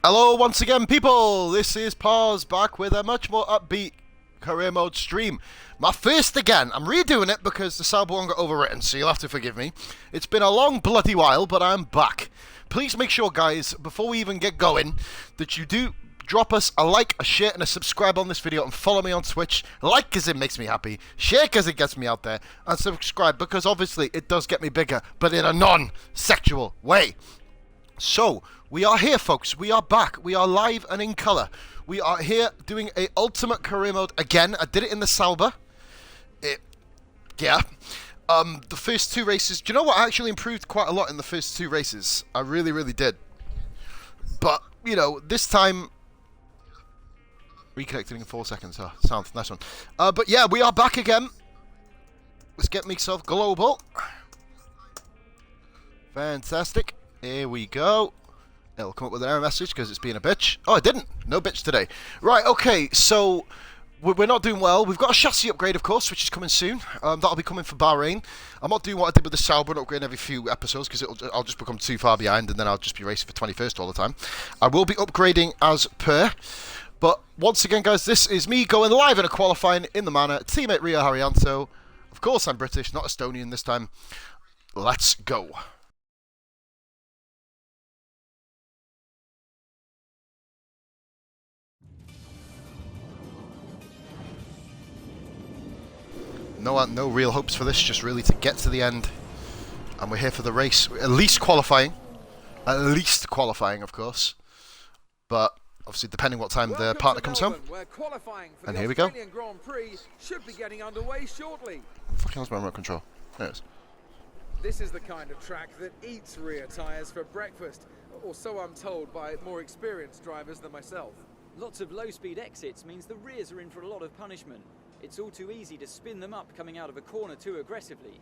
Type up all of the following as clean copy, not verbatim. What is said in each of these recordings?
Hello once again, people! This is Pause back with a much more upbeat career mode stream. My first again. I'm redoing it because the Sauber one got overwritten, so you'll have to forgive me. It's been a long bloody while, but I'm back. Please make sure, guys, before we even get going, that you do drop us a like, a share, and a subscribe on this video, and follow me on Twitch. Like because it makes me happy, share because it gets me out there, and subscribe because obviously it does get me bigger, but in a non-sexual way. So, we are here, folks. We are back. We are live and in colour. We are here doing a ultimate career mode again. I did it in the Sauber. The first two races. Do you know what? I actually improved quite a lot in the first two races. I really, really did. But, you know, this time... Reconnecting in 4 seconds. Oh, sound. Nice one. But yeah, we are back again. Let's get myself global. Fantastic. Here we go. It'll come up with an error message because it's being a bitch. Oh, it didn't. No bitch today. Right, okay, so we're not doing well. We've got a chassis upgrade, of course, which is coming soon. That'll be coming for Bahrain. I'm not doing what I did with the Sauber and upgrading every few episodes because I'll just become too far behind and then I'll just be racing for 21st all the time. I will be upgrading as per. But once again, guys, this is me going live in a qualifying in the Manor. Teammate Rio Haryanto. Of course, I'm British, not Estonian this time. Let's go. No real hopes for this, just really to get to the end. And we're here for the race, at least qualifying. At least qualifying, of course. But, obviously, depending what time the partner comes home. And here we go. Grand Prix should be getting underway shortly. What the fuck hell's my remote control? There it is. This is the kind of track that eats rear tyres for breakfast, or so I'm told by more experienced drivers than myself. Lots of low-speed exits means the rears are in for a lot of punishment. It's all too easy to spin them up coming out of a corner too aggressively.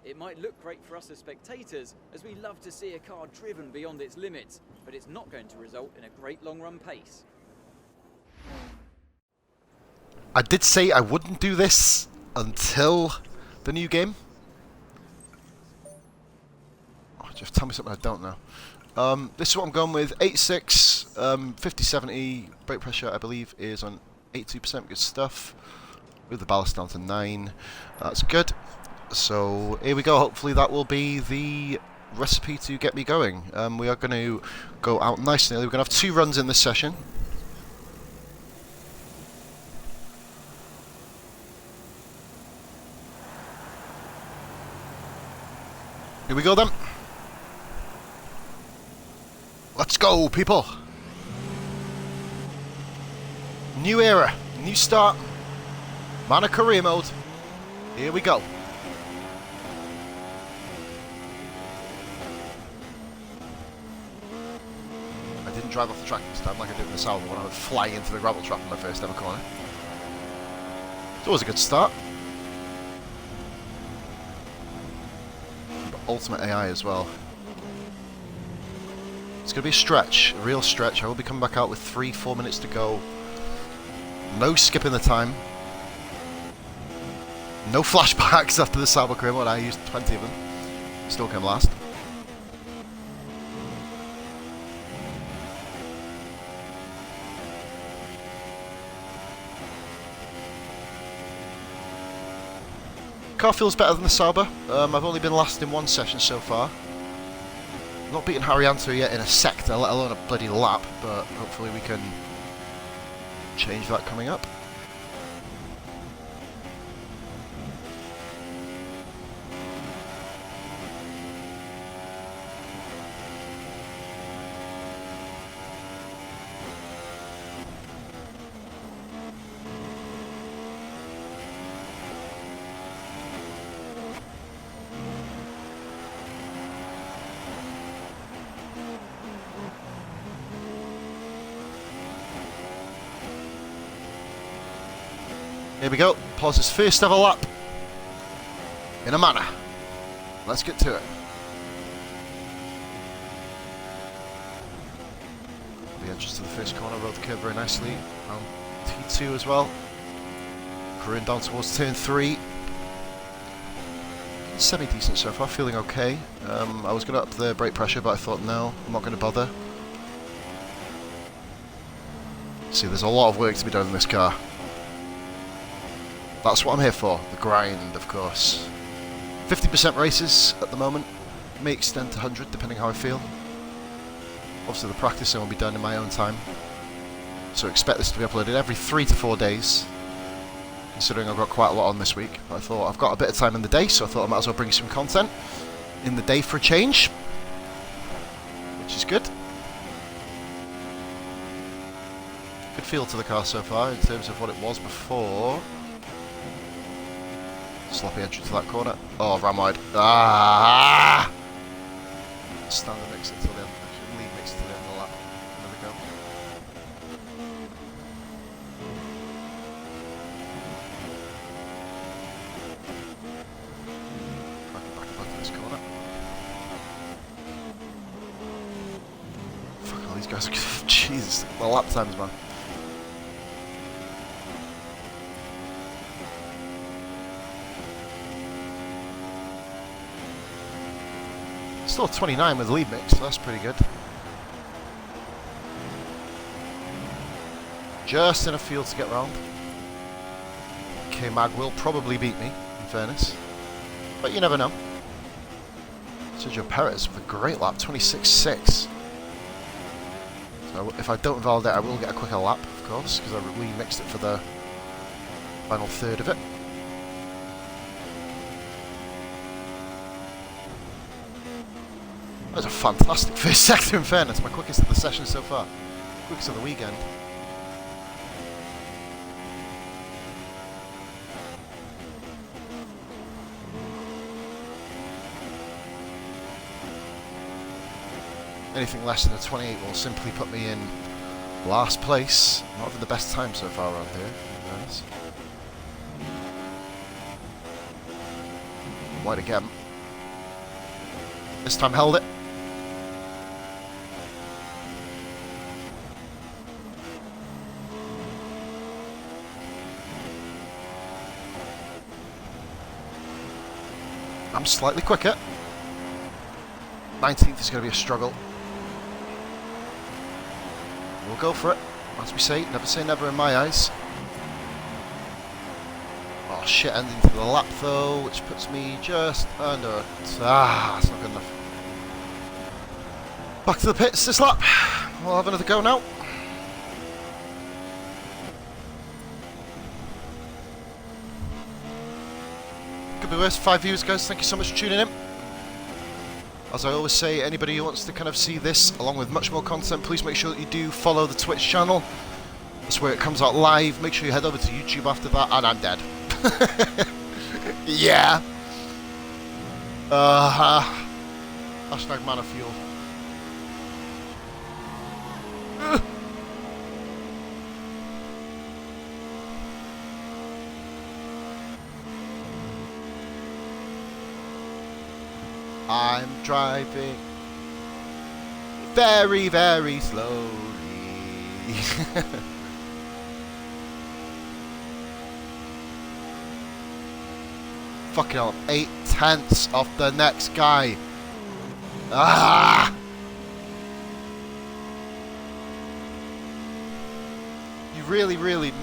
It might look great for us as spectators, as we love to see a car driven beyond its limits, but it's not going to result in a great long-run pace. I did say I wouldn't do this until the new game. Oh, just tell me something I don't know. This is what I'm going with. 8.6, 50-70, brake pressure I believe is on 82%, good stuff. With the ballast down to 9, that's good. So here we go, hopefully that will be the recipe to get me going. We are going to go out nice and early. We're going to have 2 runs in this session. Here we go then. Let's go, people. New era, new start. Manor career mode. Here we go. I didn't drive off the track this time like I did in the Sauber when I would fly into the gravel trap in my first ever corner. It's always a good start. But ultimate AI as well. It's going to be a stretch, a real stretch. I will be coming back out with 3-4 minutes to go. No skipping the time. No flashbacks after the Sauber career mode. I used 20 of them. Still came last. Car feels better than the Sauber. I've only been last in one session so far. Not beaten Haryanto yet in a sector, let alone a bloody lap, but hopefully we can change that coming up. Here we go, pause his first ever lap in a Manor. Let's get to it. The entrance to the first corner, rode the curve very nicely. On T2 as well. Careening down towards turn 3. Semi-decent so far, feeling okay. I was going to up the brake pressure, but I thought no, I'm not going to bother. See, there's a lot of work to be done in this car. That's what I'm here for, the grind, of course. 50% races at the moment, may extend to 100 depending how I feel. Obviously the practicing will be done in my own time, so expect this to be uploaded every 3 to 4 days, considering I've got quite a lot on this week. I thought I've got a bit of time in the day, so I thought I might as well bring some content in the day for a change, which is good. Good feel to the car so far in terms of what it was before. Sloppy entry to that corner. Oh, ram wide. Ah! Stand the mix until the end. Actually, lead mix until the end of the lap. There we go. Back to this corner. Fuck all these guys are. Jesus, the lap times, man. Still 29 with the lead mix, so that's pretty good. Just enough fuel to get round. K-Mag will probably beat me, in fairness. But you never know. Sergio Perez with a great lap, 26.6. So if I don't validate, I will get a quicker lap, of course, because I remixed it for the final third of it. That was a fantastic first sector, in fairness. My quickest of the session so far. Quickest of the weekend. Anything less than a 28 will simply put me in last place. Not having the best time so far around here, in fairness. Wide again. This time held it. I'm slightly quicker. 19th is going to be a struggle. We'll go for it. As we say never in my eyes. Oh shit, ending to the lap though, which puts me just under. That's not good enough. Back to the pits this lap. We'll have another go now. Could be worse. 5 viewers, guys. Thank you so much for tuning in. As I always say, anybody who wants to kind of see this along with much more content, please make sure that you do follow the Twitch channel. That's where it comes out live. Make sure you head over to YouTube after that, and I'm dead. Yeah. Hashtag Manor fuel. I'm driving very, very slowly. Fucking hell, 8/10 off the next guy. Ah! You really, really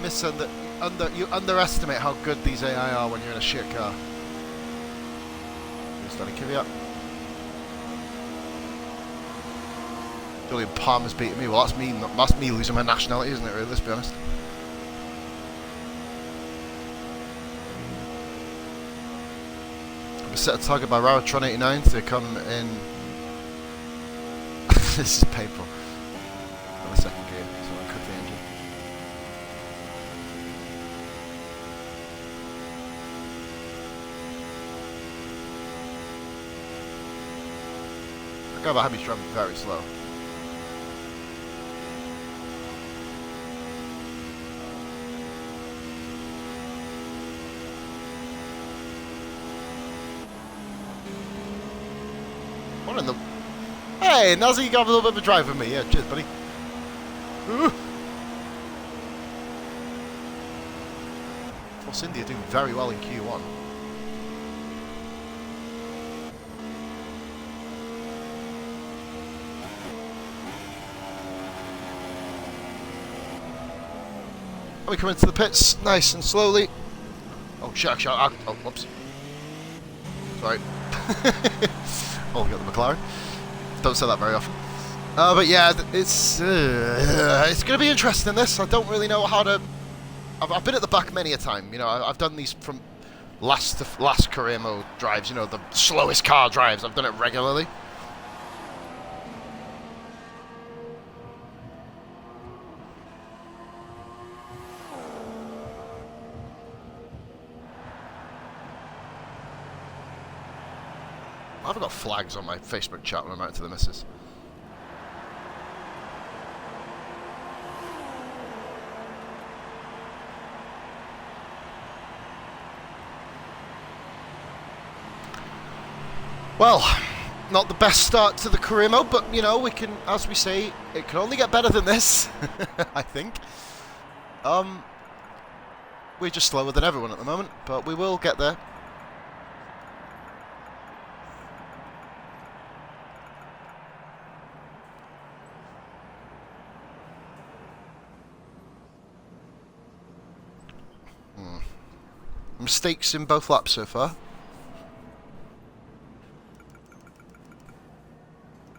you underestimate how good these AI are when you're in a shit car. Here's Danny Kvyat. Julian Palmer's beating me. Well, that's me losing my nationality, isn't it, really? Let's be honest. We set a target by Raratron89 to come in. This is painful. On the second gear, so I cook the engine. The guy behind me's driving very slow. What in the... Hey, Nazi, you got a little bit of a drive with me. Yeah, cheers, buddy. Force India doing very well in Q1. We come into the pits nice and slowly. Oh, shit. Oh, whoops. Sorry. Oh, we got the McLaren. Don't say that very often. But yeah, it's going to be interesting, this. I don't really know how to... I've been at the back many a time. You know, I've done these from last to last career mode drives. You know, the slowest car drives. I've done it regularly. I've got flags on my Facebook chat when I'm out to the missus. Well, not the best start to the career mode, but, you know, we can, as we say, it can only get better than this, I think. We're just slower than everyone at the moment, but we will get there. Mistakes in both laps so far.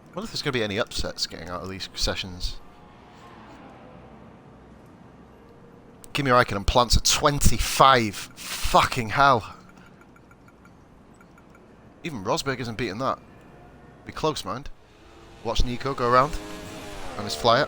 I wonder if there's going to be any upsets getting out of these sessions. Kimi Räikkönen plants at 25. Fucking hell. Even Rosberg isn't beating that. Be close, mind. Watch Nico go around on his flyer.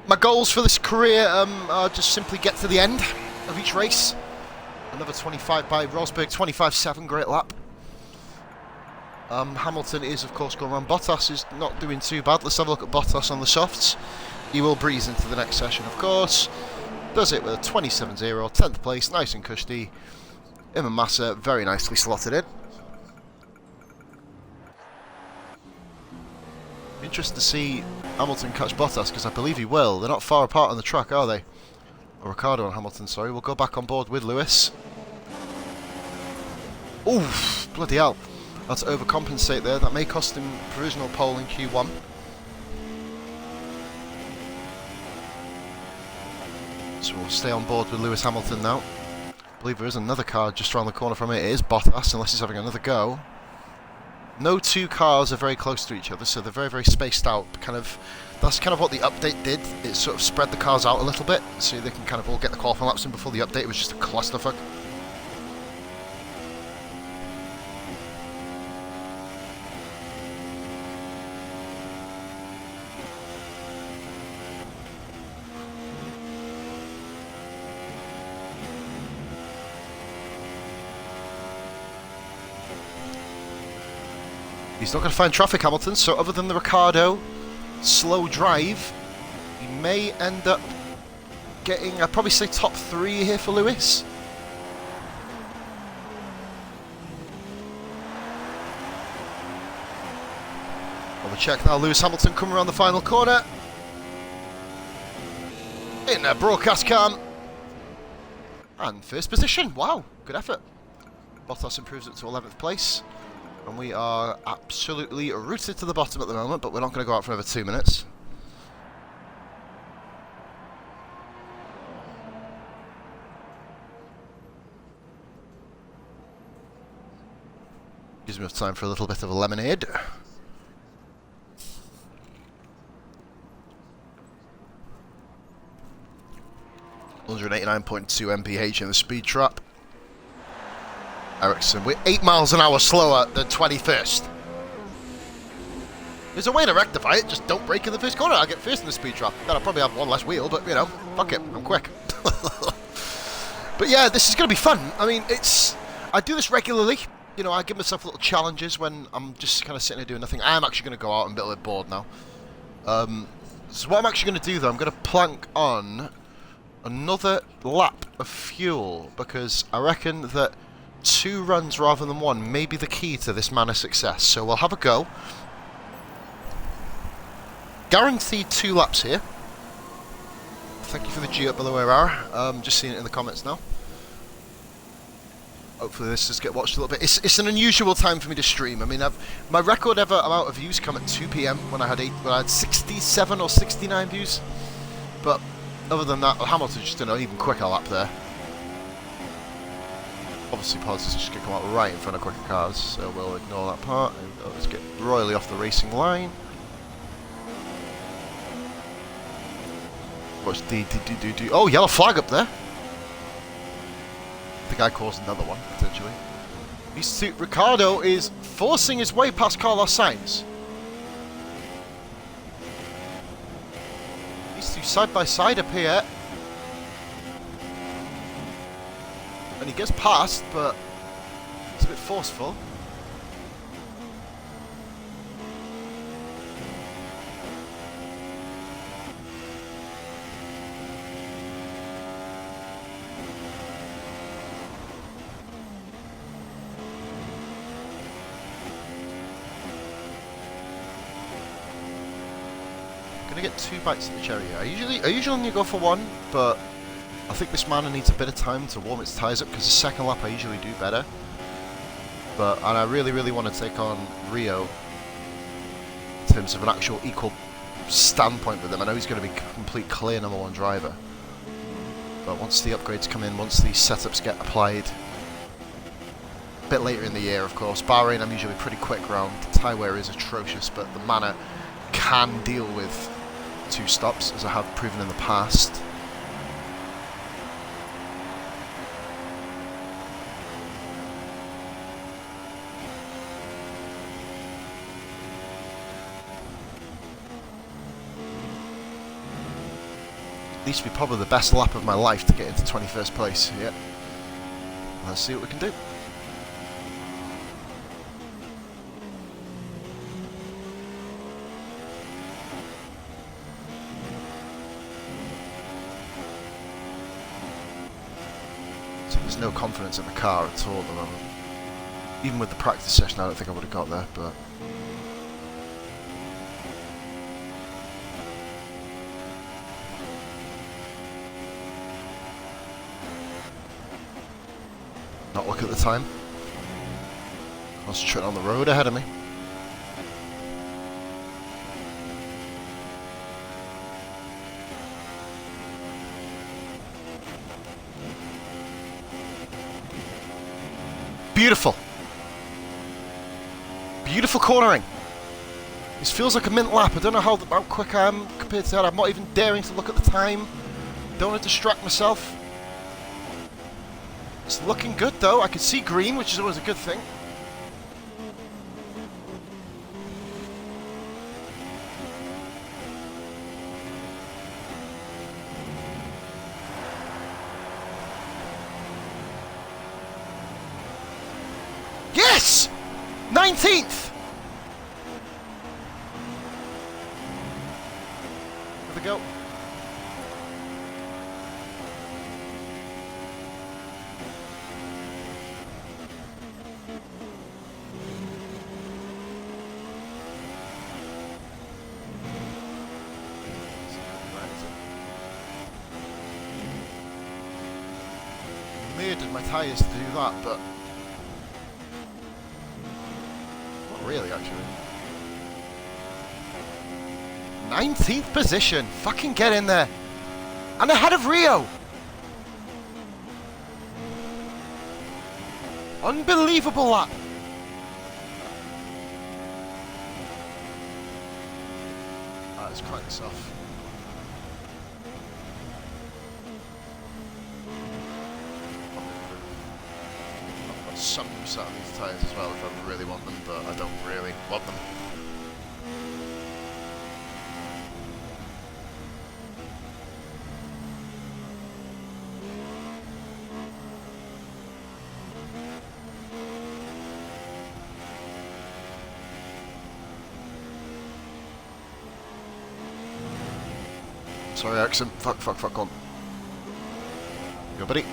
My goals for this career are just simply get to the end of each race. Another 25 by Rosberg, 25.7, great lap. Hamilton is, of course, going around. Bottas is not doing too bad. Let's have a look at Bottas on the softs. He will breeze into the next session, of course. Does it with a 27.0, 10th place, nice and cushy. Him and Massa very nicely slotted in. Interesting to see Hamilton catch Bottas, because I believe he will. They're not far apart on the track, are they? Or Ricciardo and Hamilton, sorry. We'll go back on board with Lewis. Oof, bloody hell. That's overcompensate there. That may cost him provisional pole in Q1. So we'll stay on board with Lewis Hamilton now. I believe there is another car just around the corner from it. It is Bottas, unless he's having another go. No two cars are very close to each other, so they're very, very spaced out. That's kind of what the update did. It sort of spread the cars out a little bit, so they can kind of all get the qualifying laps in. Before the update, it was just a clusterfuck. He's not going to find traffic, Hamilton, so other than the Ricciardo slow drive, he may end up getting, I'd probably say, top 3 here for Lewis. We'll check now. Lewis Hamilton coming around the final corner. In a broadcast cam. And first position. Wow, good effort. Bottas improves it to 11th place. And we are absolutely rooted to the bottom at the moment, but we're not going to go out for another 2 minutes. Gives me enough time for a little bit of a lemonade. (189.2 mph in the speed trap. Ericsson, we're 8 miles an hour slower than 21st. There's a way to rectify it, just don't brake in the first corner. I'll get first in the speed trap. Then I'll probably have one less wheel, but, you know, fuck it, I'm quick. But yeah, this is going to be fun. I mean, I do this regularly. You know, I give myself little challenges when I'm just kind of sitting there doing nothing. I am actually going to go out and be a little bit bored now. So what I'm actually going to do, though, I'm going to plank on another lap of fuel, because I reckon that 2 runs rather than 1 may be the key to this Manor success. So we'll have a go. guaranteed 2 laps here. Thank you for the G up, by the way, Rara. Just seeing it in the comments now. Hopefully this does get watched a little bit. It's an unusual time for me to stream. I mean, my record ever amount of views come at 2 PM when I had 67 or 69 views. But other than that, Hamilton just did an even quicker lap there. Obviously, politics is just going to come out right in front of quicker cars, so we'll ignore that part. And let's get royally off the racing line. What's oh, yellow flag up there. The guy caused another one, potentially. Ricardo is forcing his way past Carlos Sainz. These two side by side up here. And he gets past, but it's a bit forceful. Gonna get 2 bites of the cherry. I usually only go for 1, but I think this Manor needs a bit of time to warm its tyres up, because the second lap I usually do better. And I really want to take on Rio in terms of an actual equal standpoint with him. I know he's going to be complete clear number 1 driver. But once the upgrades come in, once these setups get applied, a bit later in the year, of course. Bahrain, I'm usually pretty quick round. The tyre wear is atrocious, but the Manor can deal with 2 stops, as I have proven in the past. Needs to be probably the best lap of my life to get into 21st place. Yeah. Let's see what we can do. So there's no confidence in the car at all at the moment. Even with the practice session, I don't think I would have got there, but... Not look at the time. Concentrate on the road ahead of me. Beautiful. Beautiful cornering. This feels like a mint lap. I don't know how quick I am compared to that. I'm not even daring to look at the time. Don't want to distract myself. It's looking good though. I can see green, which is always a good thing. Yes! 19th! There we go. Murdered my tyres to do that, but not really actually. 19th position, fucking get in there, and ahead of Rio. Unbelievable lap. Alright, let's crank this off. Some use out of these tyres as well if I really want them, but I don't really want them. Sorry, accent. Fuck on. Go, buddy.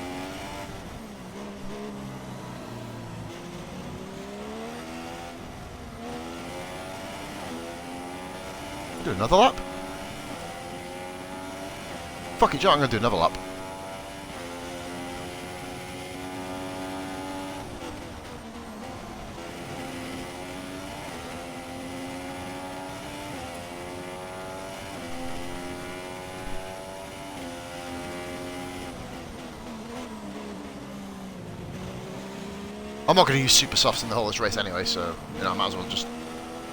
Do another lap. Fuck it, Joe, I'm going to do another lap. I'm not going to use super softs in the whole of this race anyway, so, you know, I might as well just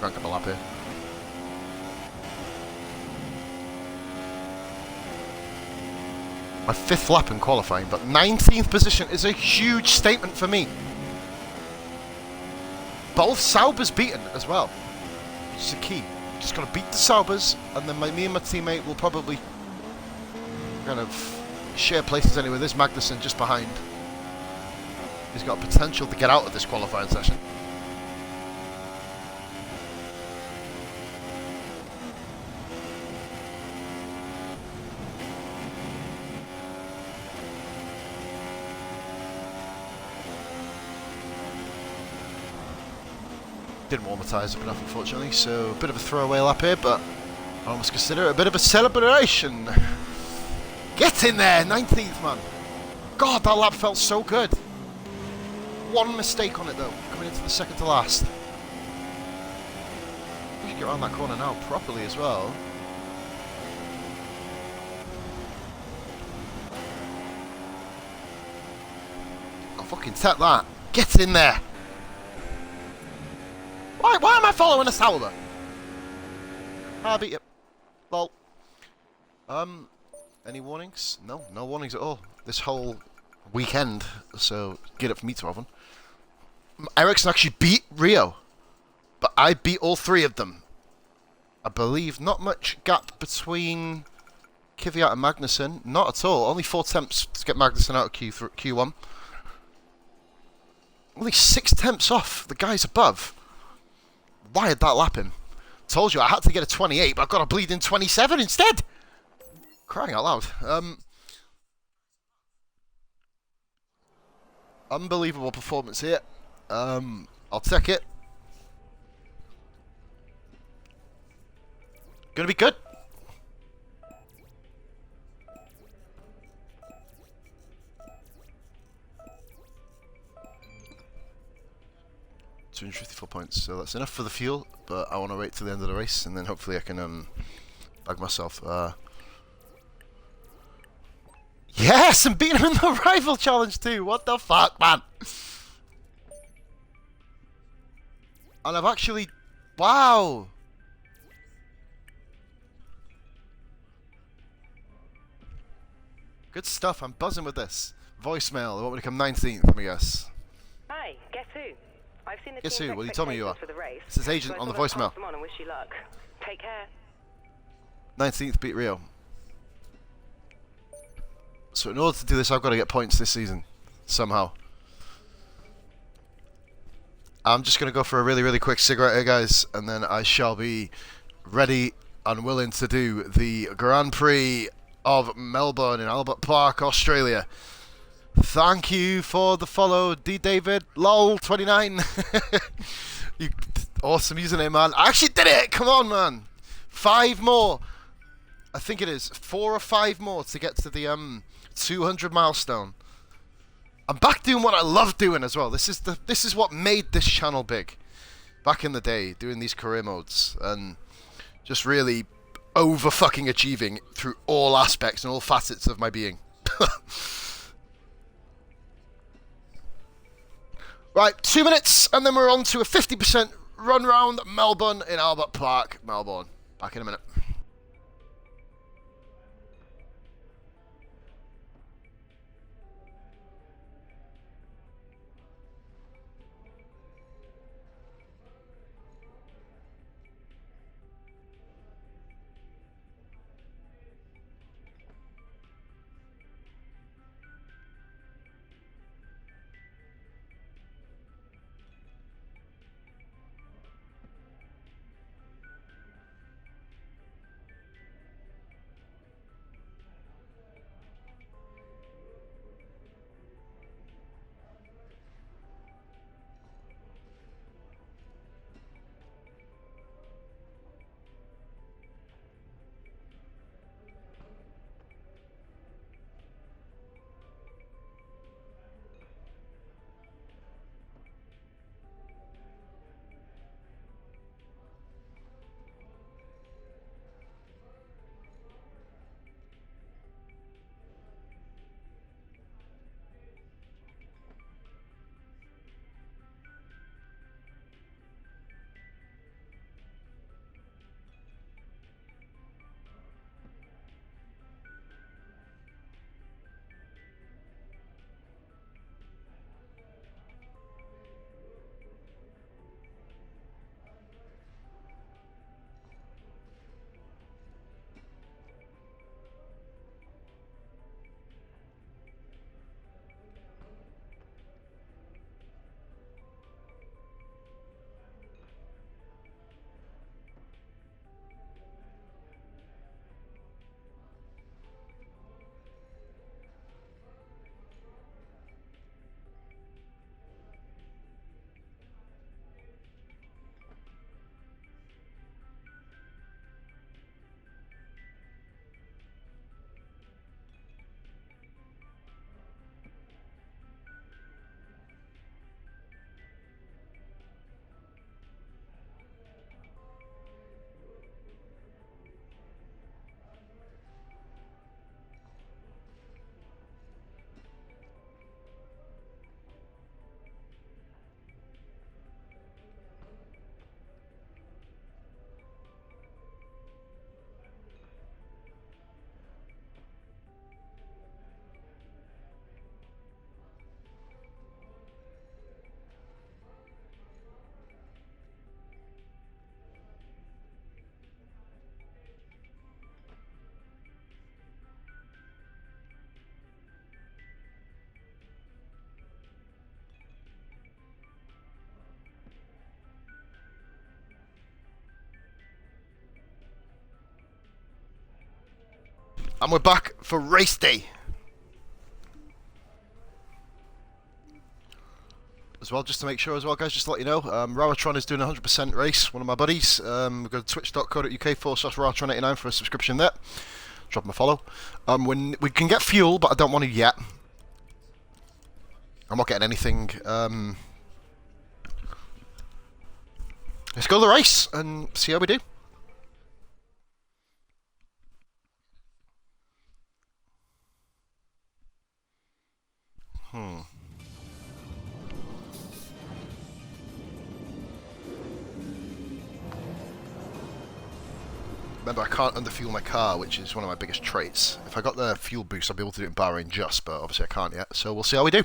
rank up a lap here. My 5th lap in qualifying, but 19th position is a huge statement for me. Both Saubers beaten as well, which is the key. Just got to beat the Saubers, and then me and my teammate will probably kind of share places anyway. There's Magnussen just behind. He's got potential to get out of this qualifying session. Didn't warm my tyres up enough, unfortunately, so a bit of a throwaway lap here, but I almost consider it a bit of a celebration. Get in there, 19th, man. God, that lap felt so good. One mistake on it, though, coming into the second to last. We should get around that corner now properly as well. I'll fucking tap that. Get in there. Why am I following a Sauber? I beat you. Lol. Any warnings? No, no warnings at all. This whole weekend, so get up for me to have one. Ericsson actually beat Rio, but I beat all 3 of them. I believe not much gap between Kvyat and Magnussen. Not at all. Only 4 attempts to get Magnussen out of Q1. Only 6 attempts off the guys above. Why had that lap him? Told you I had to get a 28, but I got a bleeding 27 instead. Crying out loud. Unbelievable performance here. I'll take it. Gonna be good. £254 points, so that's enough for the fuel, but I want to wait till the end of the race, and then hopefully I can bag myself. Yes, and beat him in the rival challenge too. What the fuck, man? And I've actually, wow. Good stuff. I'm buzzing with this. Voicemail. They want me to come 19th. Let me guess. Hi, guess who? I've seen the Guess team's who? Well, you told me you are. expectations for the race, This is Agent so I on the thought I'd voicemail. pass them on and wish you luck. Take care. 19th beat Rio. So in order to do this, I've got to get points this season. Somehow. I'm just going to go for a really, really quick cigarette here, guys. And then I shall be ready and willing to do the Grand Prix of Melbourne in Albert Park, Australia. Thank you for the follow, D. David. LOL29. You awesome username, man. I actually did it! Come on, man. 5 more. I think it is 4 or 5 more to get to the 200 milestone. I'm back doing what I love doing as well. This is what made this channel big. Back in the day, doing these career modes and just really over fucking achieving through all aspects and all facets of my being. Right, 2 minutes and then we're on to a 50% run round Melbourne in Albert Park, Melbourne. Back in a minute. And we're back for race day. As well, just to make sure as well, guys, just to let you know, Raratron is doing a 100% race, one of my buddies. Go to twitch.co.uk/Raratron89 for a subscription there. Drop him a follow. When we can get fuel, but I don't want to yet. I'm not getting anything. Let's go to the race and see how we do. Remember, I can't underfuel my car, which is one of my biggest traits. If I got the fuel boost, I'd be able to do it in Bahrain just, but obviously I can't yet. So we'll see how we do.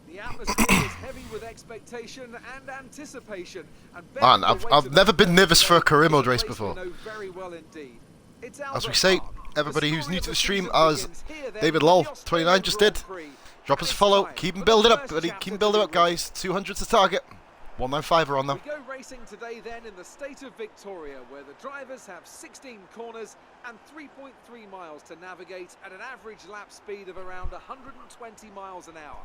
The atmosphere is heavy with expectation and anticipation. Man, I've never been nervous for a career mode race before. As we say, everybody who's new to the stream, as David Lol 29 just did, drop us a follow. Keep them building up, buddy. Keep them building up, guys. 200 to target. 195 are on them. We go racing today then in the state of Victoria, where the drivers have 16 corners and 3.3 miles to navigate at an average lap speed of around 120 miles an hour.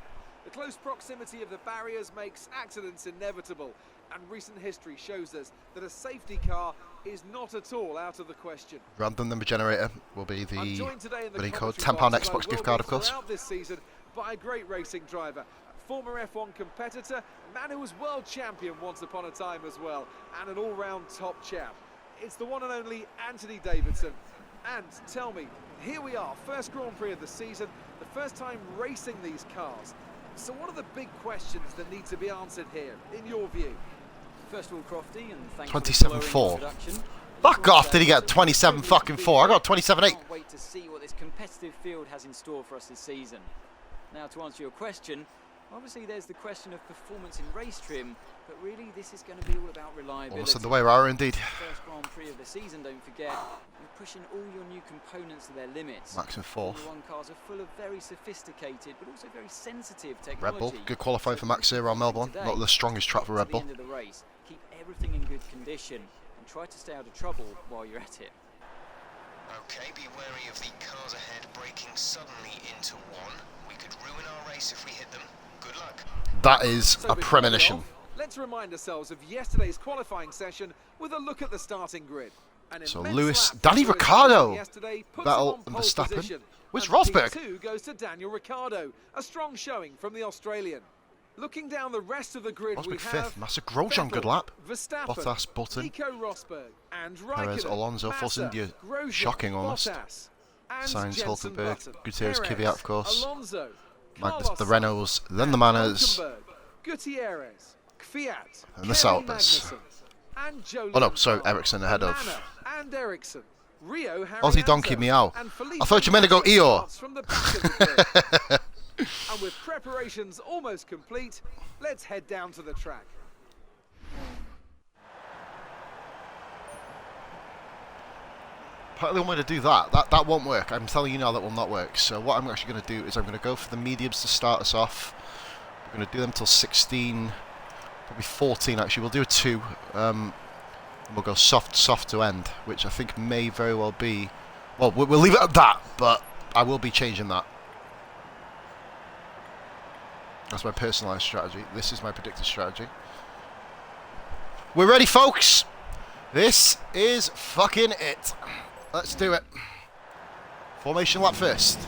The close proximity of the barriers makes accidents inevitable, and recent history shows us that a safety car is not at all out of the question. Random number generator will be the winning code. £10 Xbox gift card, of course. This season by a great racing driver. Former F1 competitor, man who was world champion once upon a time as well, and an all-round top chap. It's the one and only Anthony Davidson. And tell me, here we are, first Grand Prix of the season, the first time racing these cars. So what are the big questions that need to be answered here, in your view? First of all, Crofty, and thanks 27.4. Fuck off, did he get 27 fucking 4? I got 27.8. Can't wait to see what this competitive field has in store for us this season. Now, to answer your question, obviously there's the question of performance in race trim, but really this is going to be all about reliability. Almost on the way, Rara, indeed. First Grand Prix of the season, don't forget, you're pushing all your new components to their limits. Max in fourth. Formula 1 cars are full of very sophisticated, but also very sensitive technology. Red Bull, good qualifying for Max here around Melbourne. Not the strongest track for Red Bull. At the end of the race, keep everything in good condition and try to stay out of trouble while you're at it. Okay, be wary of the cars ahead braking suddenly into one. We could ruin our race if we hit them. Good luck. That is a premonition. Let's remind ourselves of yesterday's qualifying session with a look at the starting grid. So Lewis, Danny Ricciardo, Vettel and Verstappen. Where's Rosberg? P2 goes to Daniel Ricciardo, a strong showing from the Australian. Looking down the rest of the grid, Rosberg we fifth, have Massa Grosjean, good lap. Verstappen, Bottas, Button, Nico Rosberg, and Perez, Alonso, Force Massa, India, Grosjean, shocking almost. Bottas, and Sainz, Jenson Hulkenberg, Button, Gutierrez, Perez, Kvyat, of course. Alonso, The Renaults, then the Manors, Hulkenberg, Gutierrez, Kvyat, and the Saubers. and Joe Oh no, sorry, Ericsson ahead of Manor and Ericsson. Rio Aussie Donkey Meow. and I thought you meant to go Eeyore. from the back of the grid. And with preparations almost complete, let's head down to the track. Partly want me to do that won't work. I'm telling you now that will not work. So what I'm actually going to do is I'm going to go for the mediums to start us off. We're going to do them till 16, probably 14 actually. We'll do a 2. We'll go soft to end, which I think may very well be. Well, we'll leave it at that, but I will be changing that. That's my personalised strategy. This is my predicted strategy. We're ready, folks. This is fucking it. Let's do it. Formation lap first.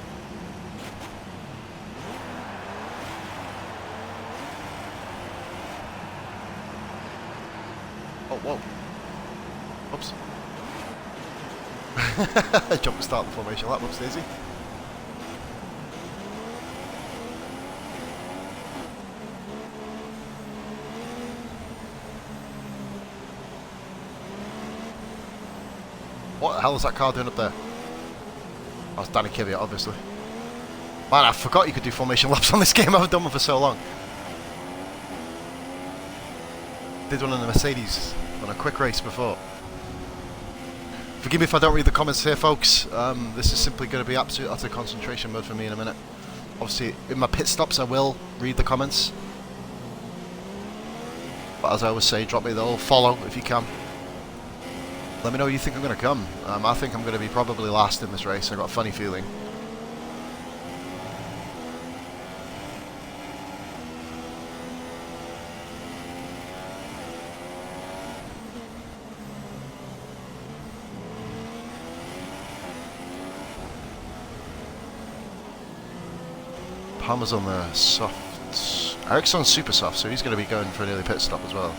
Oh, whoa. Oops. Jump and start the formation lap. Whoops, Daisy. What the hell is that car doing up there? That's Danny Kvyat, obviously. Man, I forgot you could do formation laps on this game. I haven't done one for so long. Did one in the Mercedes on a quick race before. Forgive me if I don't read the comments here, folks. This is simply going to be absolute utter concentration mode for me in a minute. Obviously, in my pit stops, I will read the comments. But as I always say, drop me the little follow if you can. Let me know you think I'm going to come. I think I'm going to be probably last in this race. I've got a funny feeling. Palmer's on the soft. Eric's on super soft, so he's going to be going for an early pit stop as well.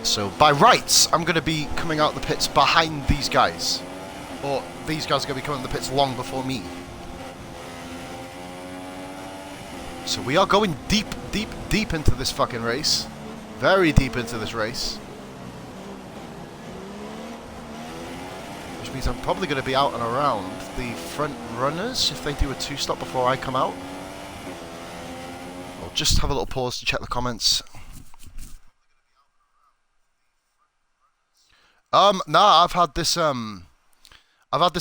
So by rights, I'm going to be coming out the pits behind these guys. Or these guys are going to be coming out the pits long before me. So we are going deep, deep, deep into this fucking race. Very deep into this race. Which means I'm probably going to be out and around the front runners if they do a 2-stop before I come out. I'll just have a little pause to check the comments. Nah, I've had this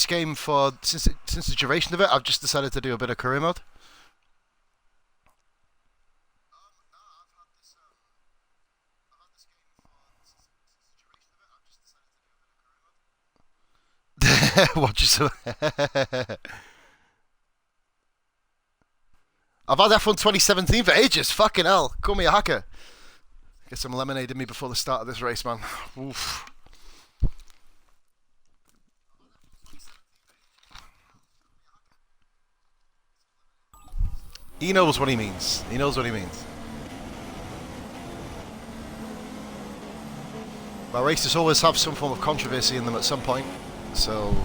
game for since the duration of it. I've just decided to do a bit of career mode. Watch yourself. I've had F1 2017 for ages. Fucking hell, call me a hacker. Get some lemonade in me before the start of this race, man. Oof. He knows what he means. He knows what he means. My races always have some form of controversy in them at some point, so...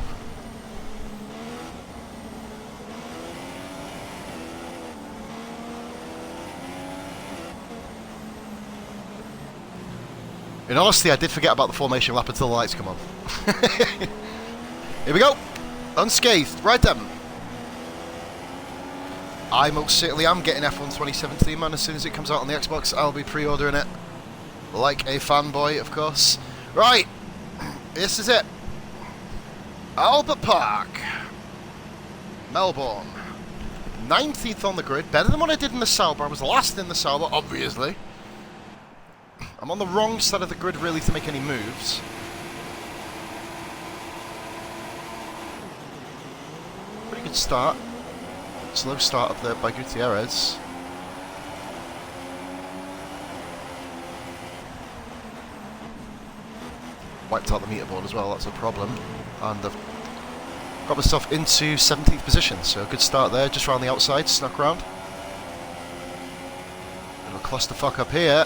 In honesty, I did forget about the formation lap until the lights come on. Here we go! Unscathed, right then. I most certainly am getting F1 2017, man. As soon as it comes out on the Xbox, I'll be pre-ordering it. Like a fanboy, of course. Right, this is it. Albert Park, Melbourne. 19th on the grid. Better than what I did in the Sauber. I was last in the Sauber, obviously. I'm on the wrong side of the grid, really, to make any moves. Pretty good start. Slow start up there by Gutierrez. Wiped out the meter board as well, that's a problem. And I've got myself into 17th position, so a good start there, just around the outside, snuck around. Little clusterfuck up here.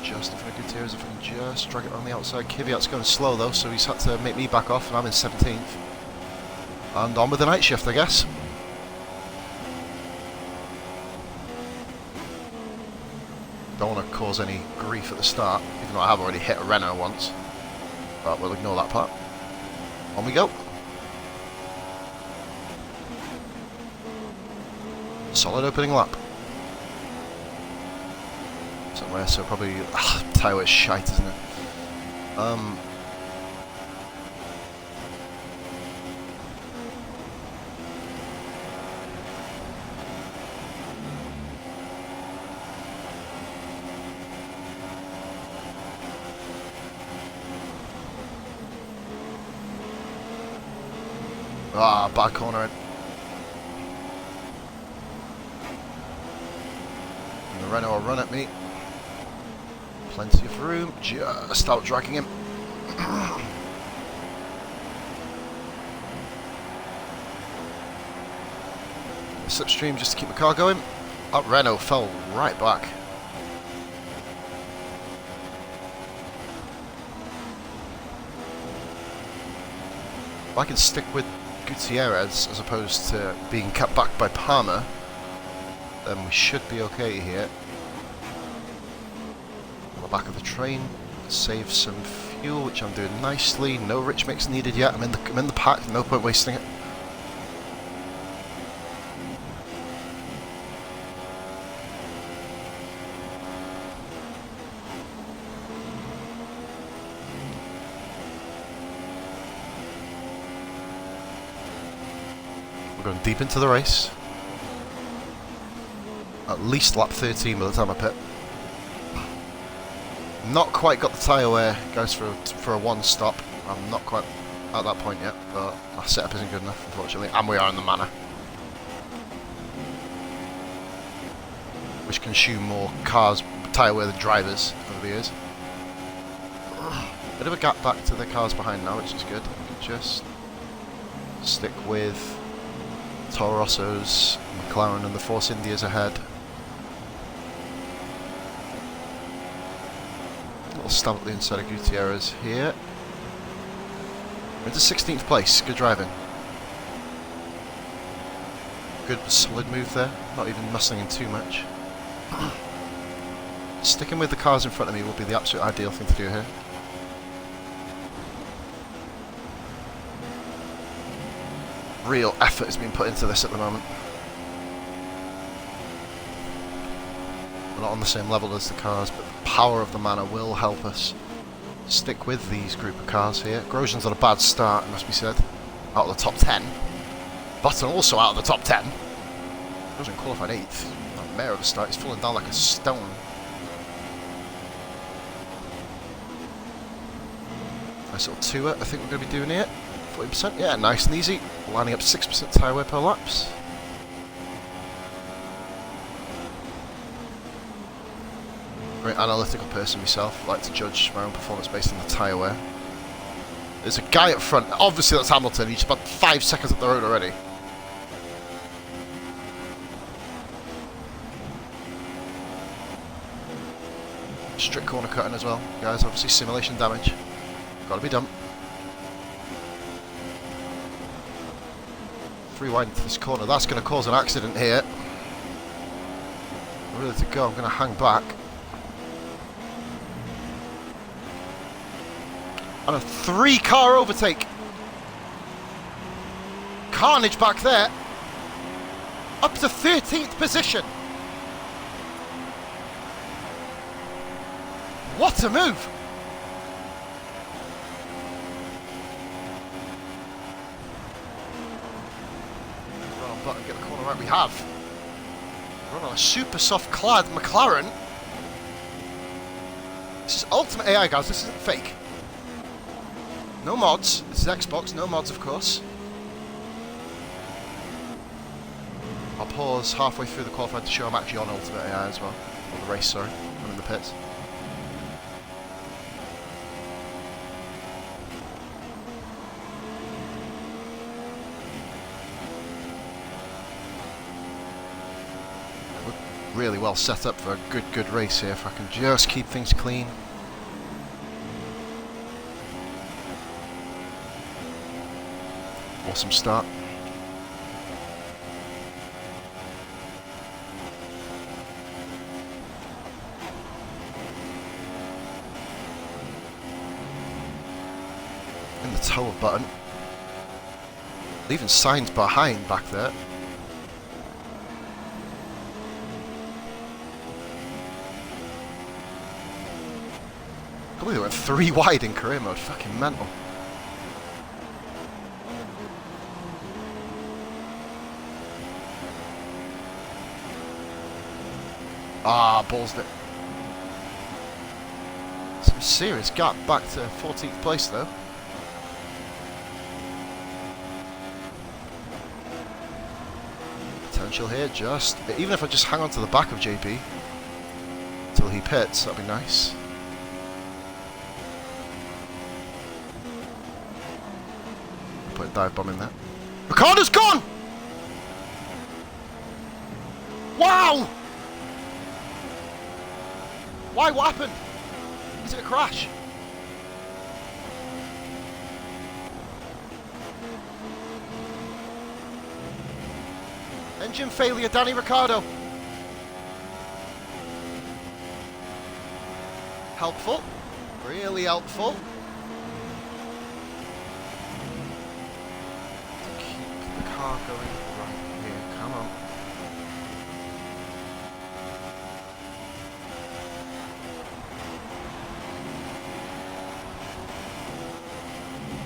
Just if I could Gutierrez, if I can just drag it on the outside. Kvyat's going slow though, so he's had to make me back off, and I'm in 17th. And on with the night shift, I guess. Don't want to cause any grief at the start, even though I have already hit a Renault once. But we'll ignore that part. On we go. Solid opening lap. Somewhere, so probably tyre is shite, isn't it? Bad corner. And the Renault will run at me. Plenty of room, just out dragging him. Slipstream just to keep the car going. That Renault fell right back. If I can stick with Gutierrez as opposed to being cut back by Palmer, then we should be okay here. Back of the train, save some fuel, which I'm doing nicely. No rich mix needed yet. I'm in the pack. No point wasting it. We're going deep into the race. At least lap 13 by the time I pit. Not quite got the tyre wear, goes for a one stop. I'm not quite at that point yet, but our setup isn't good enough, unfortunately. And we are in the Manor, which consume more cars, tyre wear than drivers over the years. Bit of a gap back to the cars behind now, which is good. We can just stick with Toro Rossos, McLaren and the Force Indias ahead. Little stab at the inside of Gutierrez here. We're into 16th place, good driving. Good solid move there, not even muscling in too much. Sticking with the cars in front of me will be the absolute ideal thing to do here. Real effort is being put into this at the moment. We're not on the same level as the cars, but the power of the Manor will help us stick with these group of cars here. Grosjean's on a bad start, it must be said. Out of the top 10. Button also out of the top 10. Grosjean qualified 8th. Mayor of the start, he's falling down like a stone. Nice little tour, I think we're going to be doing here. 40%, yeah, nice and easy. Lining up 6% tyre wear per laps. Very analytical person myself. I like to judge my own performance based on the tyre wear. There's a guy up front. Obviously that's Hamilton. He's about 5 seconds up the road already. Strict corner cutting as well, guys. Obviously simulation damage. Got to be done. Free wide into this corner. That's going to cause an accident here. We're ready to go. I'm going to hang back. And a 3-car overtake. Carnage back there. Up to 13th position. What a move. Run on button, get the corner right. We have. Run on a super soft clad McLaren. This is ultimate AI, guys. This isn't fake. No mods. This is Xbox. No mods, of course. I'll pause halfway through the qualifying to show I'm actually on ultimate AI as well. Or the race, sorry. I'm in the pits. We're really well set up for a good race here if I can just keep things clean. Awesome start. In the toe of button. Leaving signs behind back there. I believe they went 3 wide in career mode. Fucking mental. Ah, ballsed it. Some serious gap back to 14th place though. Potential here, just even if I just hang on to the back of JB until he pits, that'd be nice. Put a dive bomb in there. Ricardo's gone! Wow! Why? What happened? Is it a crash? Engine failure, Danny Ricciardo. Helpful. Really helpful. Keep the car going right here. Come on.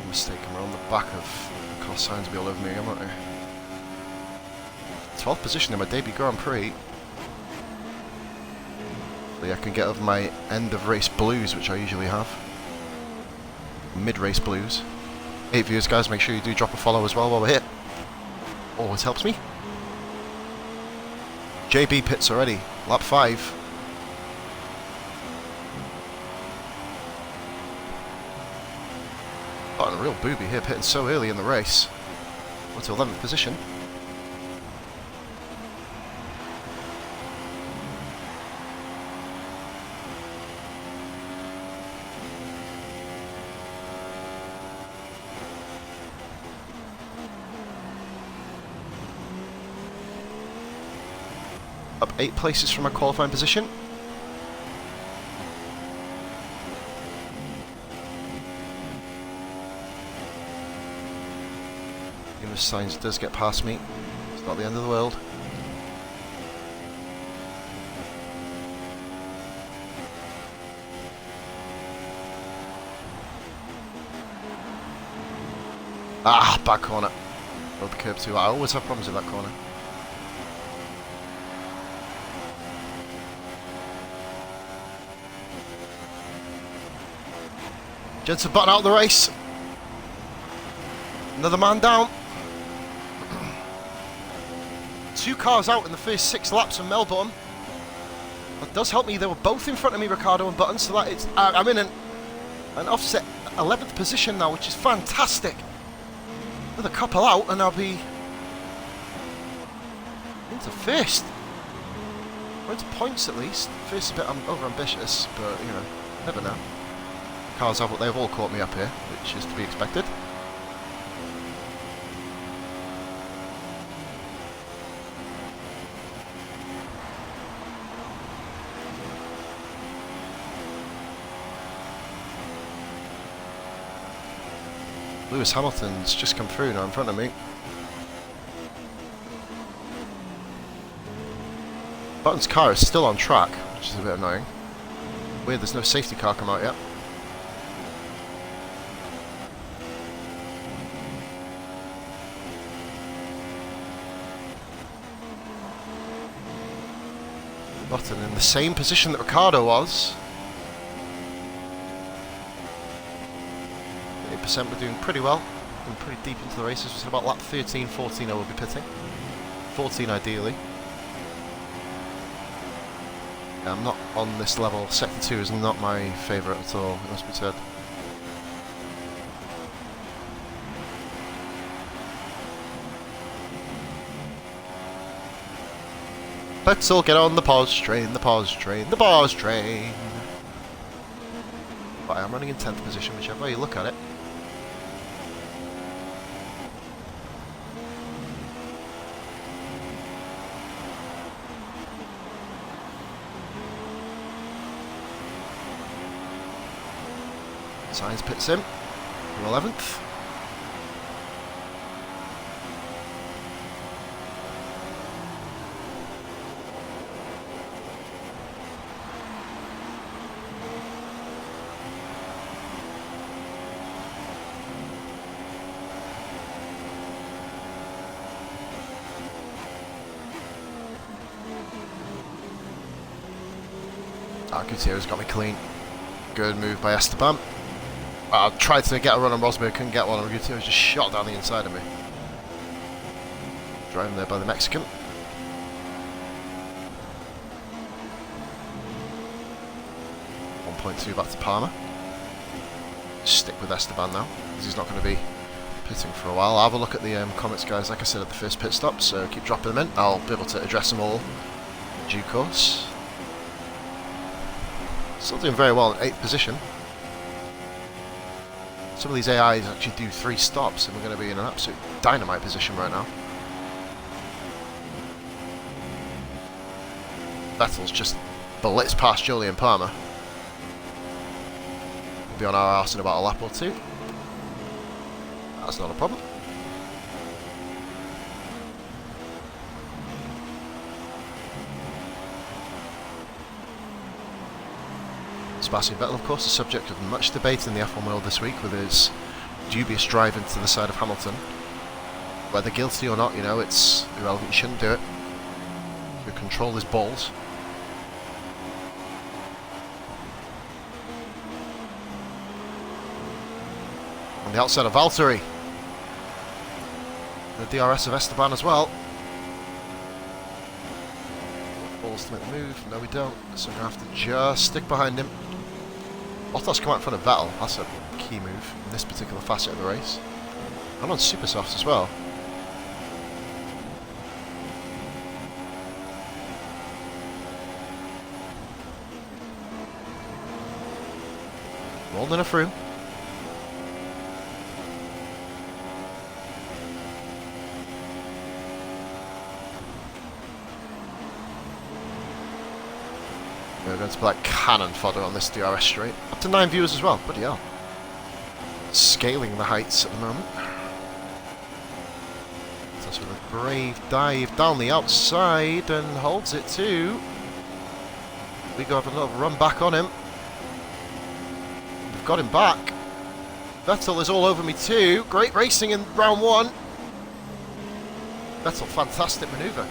Mistaken, we're on the back of the call signs be all over me again, aren't they? 12th position in my debut Grand Prix. I can get over my end of race blues, which I usually have. Mid-race blues. Hey viewers, guys, make sure you do drop a follow as well while we're here. Always helps me. JB pits already. Lap 5. Got a real booby here, pitting so early in the race. Went to 11th position. Up 8 places from my qualifying position. Numerous signs does get past me. It's not the end of the world. Ah, back corner. Rode the curb too. I always have problems with that corner. Jensen Button out of the race. Another man down. 2 cars out in the first 6 laps of Melbourne. That does help me. They were both in front of me, Ricardo and Button, so that it's I'm in an offset 11th position now, which is fantastic. Another couple out, and I'll be into first. We're into points at least. First a bit over ambitious, but you know, never know. Cars have, they've all caught me up here, which is to be expected. Lewis Hamilton's just come through now in front of me. Button's car is still on track, which is a bit annoying. Weird, there's no safety car come out yet. Button in the same position that Ricardo was. 8%, we're doing pretty well. We're pretty deep into the races. We're about lap 13, 14 I will be pitting. 14 ideally. Yeah, I'm not on this level. Sector 2 is not my favourite at all, it must be said. Let's all get on the pause train, the pause train, the pause train. But I'm running in 10th position, whichever way you look at it. Sainz pits in, 11th. Gutierrez got me clean. Good move by Esteban. I tried to get a run on Rosberg, couldn't get one, and Gutierrez just shot down the inside of me. Driving there by the Mexican. .2 back to Palmer. Stick with Esteban now, because he's not going to be pitting for a while. I'll have a look at the comments, guys, like I said at the first pit stop, so keep dropping them in. I'll be able to address them all in due course. Still doing very well in 8th position. Some of these AIs actually do 3 stops, and we're going to be in an absolute dynamite position right now. Vettel's just blitzed past Julian Palmer. We'll be on our arse in about a lap or 2. That's not a problem. Sebastian Vettel, of course, the subject of much debate in the F1 world this week with his dubious drive into the side of Hamilton. Whether guilty or not, you know, it's irrelevant. You shouldn't do it. You control his balls. On the outside of Valtteri. The DRS of Esteban as well. Balls to make the move. No, we don't. So we're going to have to just stick behind him. Bottas come out in front of Vettel. That's a key move in this particular facet of the race. And on super softs as well. Rolling her through. We're going to be like cannon fodder on this DRS straight. Up to 9 viewers as well. Bloody hell. Scaling the heights at the moment. That's with a brave dive down the outside and holds it too. We go have a little run back on him. We've got him back. Vettel is all over me too. Great racing in round 1. Vettel, fantastic manoeuvre.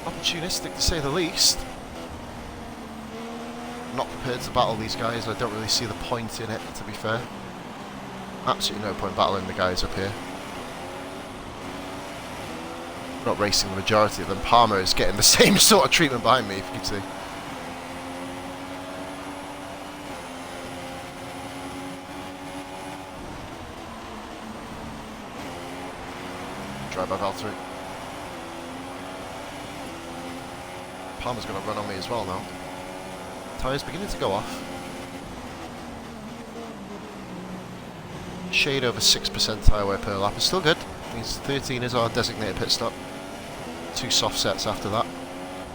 Opportunistic to say the least. I'm not prepared to battle these guys. I don't really see the point in it, to be fair. Absolutely no point battling the guys up here. Not racing the majority of them. Palmer is getting the same sort of treatment behind me, if you can see. Drive by Valtteri. Palmer's going to run on me as well now. Tyres beginning to go off. Shade over 6% tyre wear per lap is still good. Means 13 is our designated pit stop. 2 soft sets after that.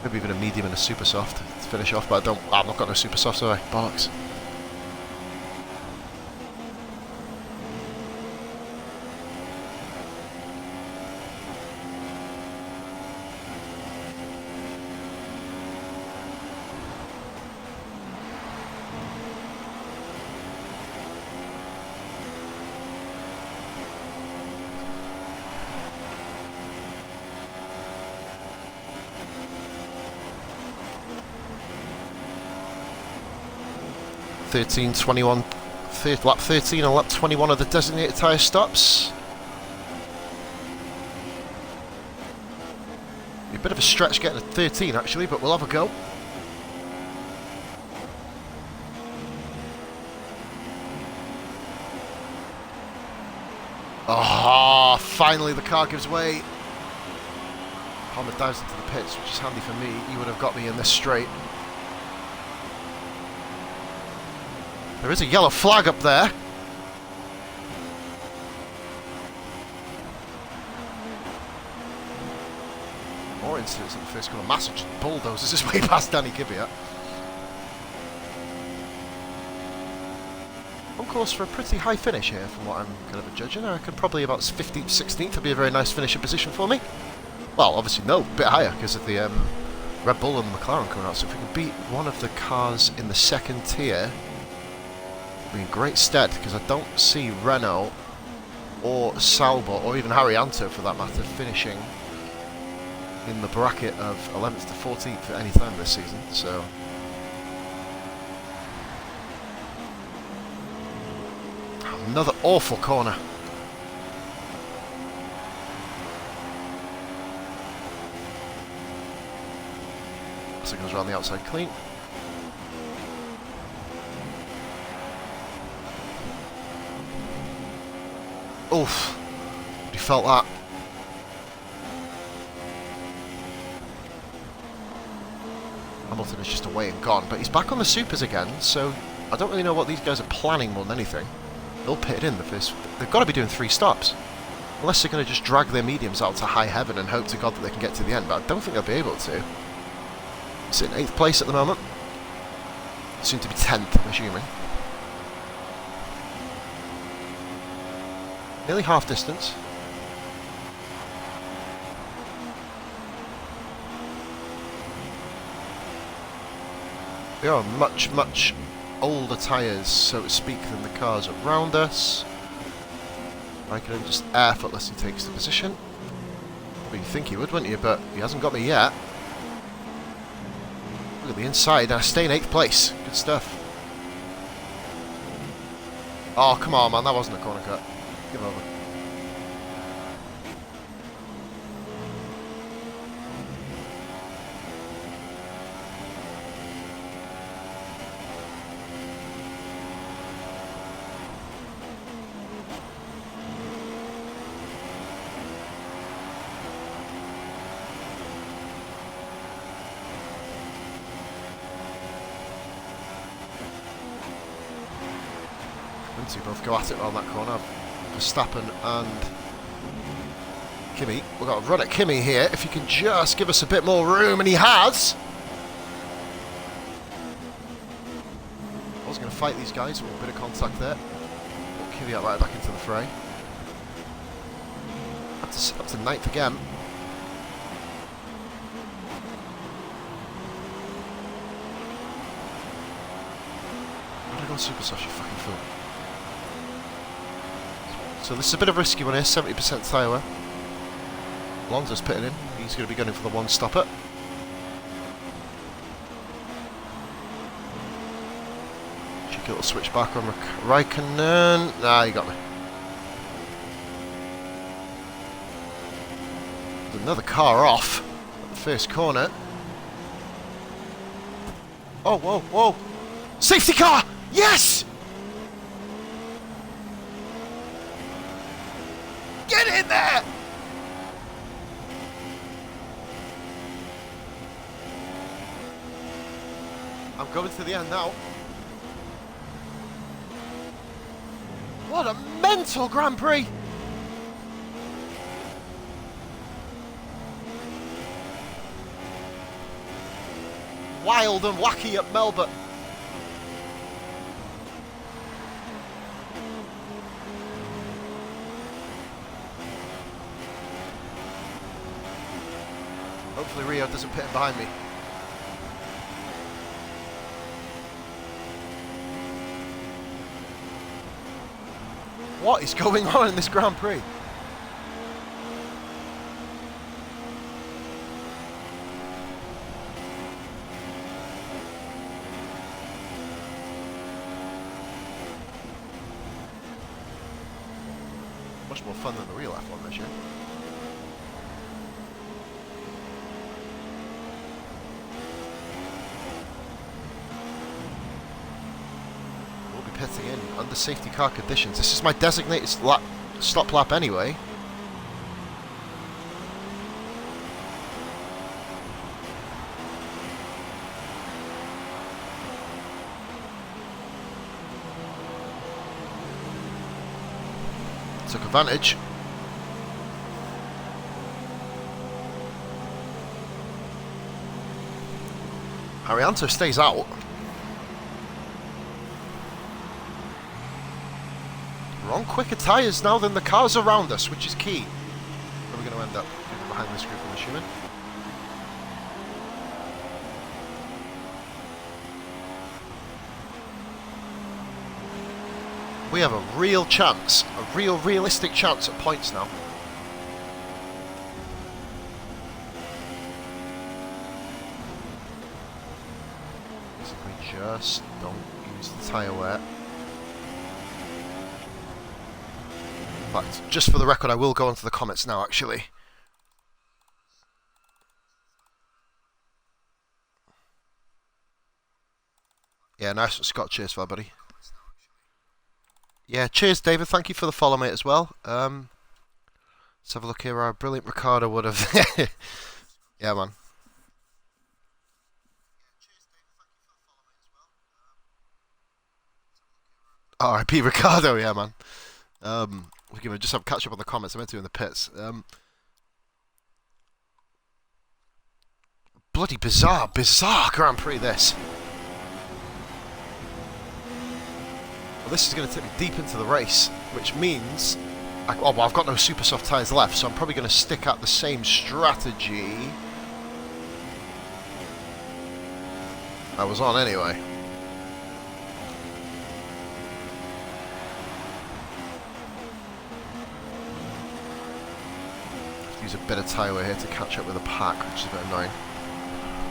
Maybe even a medium and a super soft to finish off, but I've not got no super soft, so I bollocks. Lap 13 and lap 21 of the designated tyre stops. A bit of a stretch getting to 13 actually, but we'll have a go. Ah, finally the car gives way. Palmer dives into the pits, which is handy for me. He would have got me in this straight. There is a yellow flag up there. More incidents at the first corner. Massa just bulldozes his way past Danny Kvyat. On course for a pretty high finish here from what I'm kind of judging. I reckon probably about 15th, 16th would be a very nice finishing position for me. Well, obviously no, a bit higher because of the Red Bull and the McLaren coming out. So if we can beat one of the cars in the second tier, we're in great stead, because I don't see Renault or Sauber or even Haryanto for that matter finishing in the bracket of 11th to 14th at any time this season. So another awful corner. So it goes around the outside clean. Oof, he felt that. Hamilton is just away and gone, but he's back on the supers again, so I don't really know what these guys are planning more than anything. They'll pit in the first. They've got to be doing 3 stops. Unless they're going to just drag their mediums out to high heaven and hope to God that they can get to the end, but I don't think they'll be able to. It's in 8th place at the moment. Soon to be 10th, I'm assuming. Nearly half distance. They are much, much older tyres, so to speak, than the cars around us. Raikkonen just effortlessly takes the position. Well, you'd think he would, wouldn't you? But he hasn't got me yet. Look at the inside, and I stay in 8th place. Good stuff. Oh, come on, man. That wasn't a corner cut. Give over. Lindsay both go at it around that corner. Verstappen and Kimi. We've got a run at Kimi here. If he can just give us a bit more room, and he has. I was going to fight these guys with a bit of contact there. Put Kimi right back into the fray. Up to 9th again. Why did I go super soft, you fucking fool? So this is a bit of a risky one here, 70% tyre wear. Alonso's pitting in. He's going to be going for the one stopper. Cheeky little switch back on Raikkonen. Nah, he got me. There's another car off at the first corner. Oh, whoa, whoa. Safety car! Yes! Get in there! I'm going to the end now. What a mental Grand Prix! Wild and wacky at Melbourne. Hopefully Rio doesn't pit behind me. What is going on in this Grand Prix? Much more fun than the real F1 this year. Pitting in under safety car conditions. This is my designated stop lap anyway. Took advantage. Arianto stays out. We're on quicker tyres now than the cars around us, which is key. Where are we going to end up? Behind this group, I'm assuming. We have a real chance, a real realistic chance at points now. Basically just don't use the tyre wear. In fact, just for the record, I will go onto the comments now, actually. Yeah, nice one, Scott. Cheers for that, buddy. Yeah, cheers, David. Thank you for the follow, mate, as well. Let's have a look here. Our brilliant Ricardo would have... Yeah, man. R.I.P. Ricardo, yeah, man. We're going to just have catch up on the comments. I meant to in the pits. Bloody bizarre Grand Prix, this. Well, this is going to take me deep into the race, which means... well, I've got no super soft tyres left, so I'm probably going to stick at the same strategy I was on anyway. use a bit of tyre wear here to catch up with the pack, which is a bit annoying.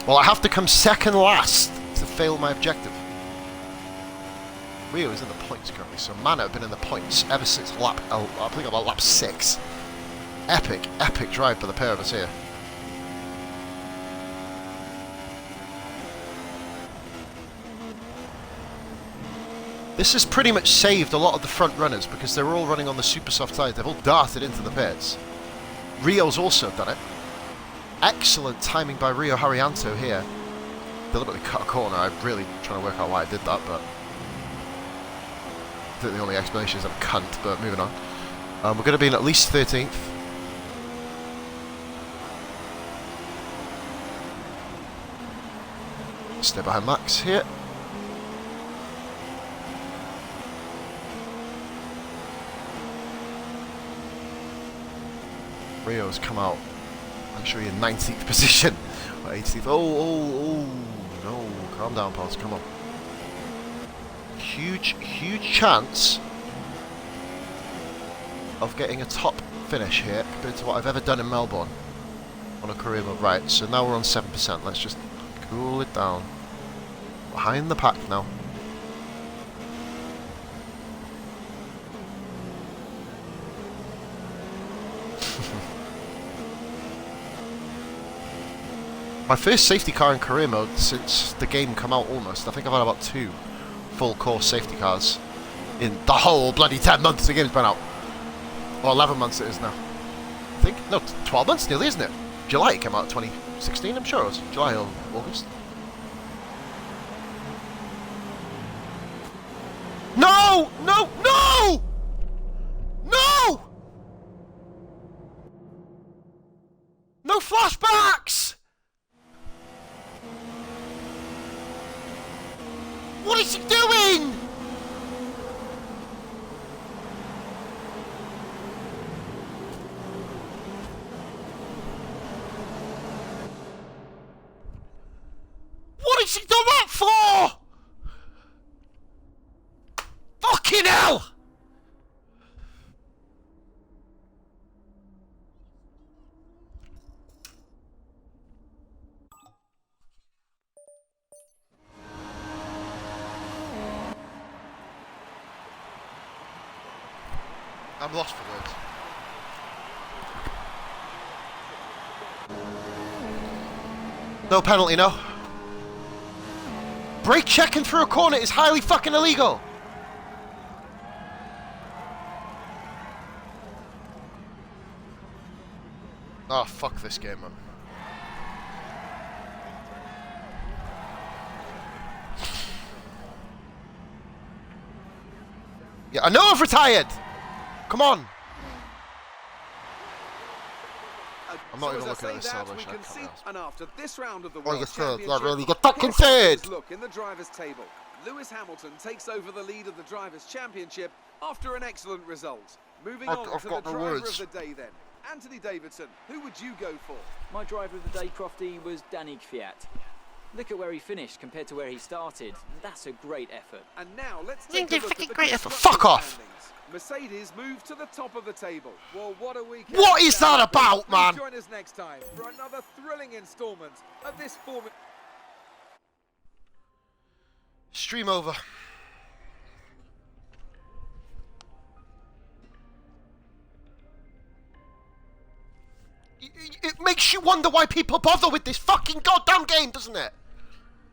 Well, I have to come second last to fail my objective. Rio is in the points currently, so Manor have been in the points ever since lap, I think about lap 6. Epic, epic drive by the pair of us here. This has pretty much saved a lot of the front runners because they're all running on the super soft tyres. They've all darted into the pits. Rio's also done it. Excellent timing by Rio Haryanto here. Deliberately cut a corner. I'm really trying to work out why I did that, but I think the only explanation is I'm a cunt, but moving on. We're going to be in at least 13th. Stay behind Max here. Rio's come out, actually in 19th position, or 18th. Oh, no, calm down, pals, come on. Huge chance of getting a top finish here compared to what I've ever done in Melbourne on a career mode. Right, so now we're on 7%. Let's just cool it down. Behind the pack now. My first safety car in career mode since the game come out almost. I think I've had about 2 full course safety cars in the whole bloody 10 months the game's been out. Or 11 months it is now. I think, no, 12 months nearly, isn't it? July it came out 2016, I'm sure it was. July or August. No! No! No! No! No flashbacks! What is he doing? What has he done that for? Fucking hell! I'm lost for words. No penalty, no. Brake checking through a corner is highly fucking illegal. Oh, fuck this game, man. Yeah, I know I've retired. Come on. I'm not even looking at this salvation. And after this round of the Oh, World you're third. Championship, Not really. You're fucking third. look in the drivers' table. Lewis Hamilton takes over the lead of the drivers' championship after an excellent result. Moving on to the driver of the day then. Anthony Davidson, who would you go for? My driver of the day, Crofty, was Danny Kvyat. Look at where he finished compared to where he started. That's a great effort. And now let's take a look at the great effort. constructors' Fuck off. standings. Mercedes moved to the top of the table. Well, what a weekend. What is that about, man? Join us next time for another thrilling instalment of this Formula. Stream over. It makes you wonder why people bother with this fucking goddamn game, doesn't it?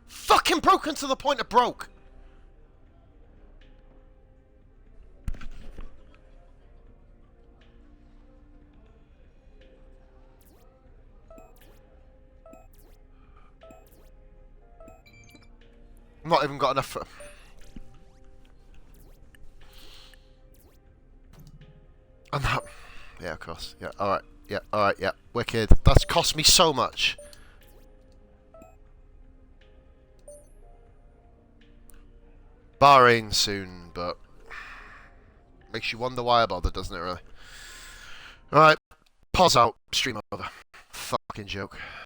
Fucking broken to the point of broke. Not even got enough for... And that... Yeah, of course. Yeah, alright. Yeah, alright, yeah. Wicked. That's cost me so much. Bahrain soon, but... Makes you wonder why I bothered, doesn't it, really? Alright. Pause out. Stream over. Fucking joke.